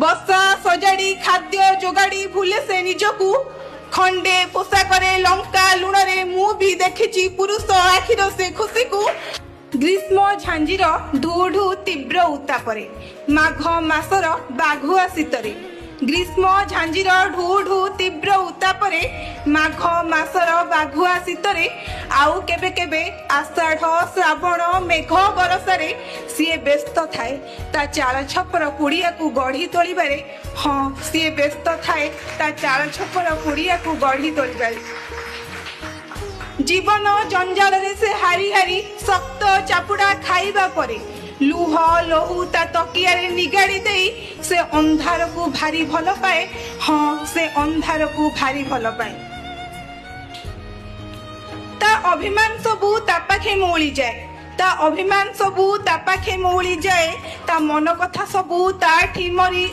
बसा सजाड़ी खाद्य जोगाड़ी भूले से निजकू खंडे पोशाकरे लंका लुणरे मु भी देखिची पुरुष आखिर से खुशी को ग्रीष्म झांझीर ढू ढू तीव्र उतापरे माघ मासर बाघुआ शीतरे ग्रीष्म झांझीर ढू ढू तीव्र उतापरे माघ मासर बाघुआ शीतरे आउ केबे केबे आषाढ़ श्रावण मेघ बरसारे सीए व्यस्त थाए ता चाल छपर कुड़िया को गढ़ी तोलिबारे हाँ सीए व्यस्त थाए ता चाल छपर कुड़िया को गढ़ी तोलिबारे जीवन जंजाल रे से हारी हारी शक्त चापुड़ा खाइबा परे लुह लहू ता तकिया रे निगाड़ी देई से अंधार को भारी भल पाए हाँ से अंधार को भारी भल पाए ता अभिमान सबू ता पाखे मौली जाए ता अभिमान सबू ता पाखे मौली जाए ता मन कथा सबू ता ठिमरी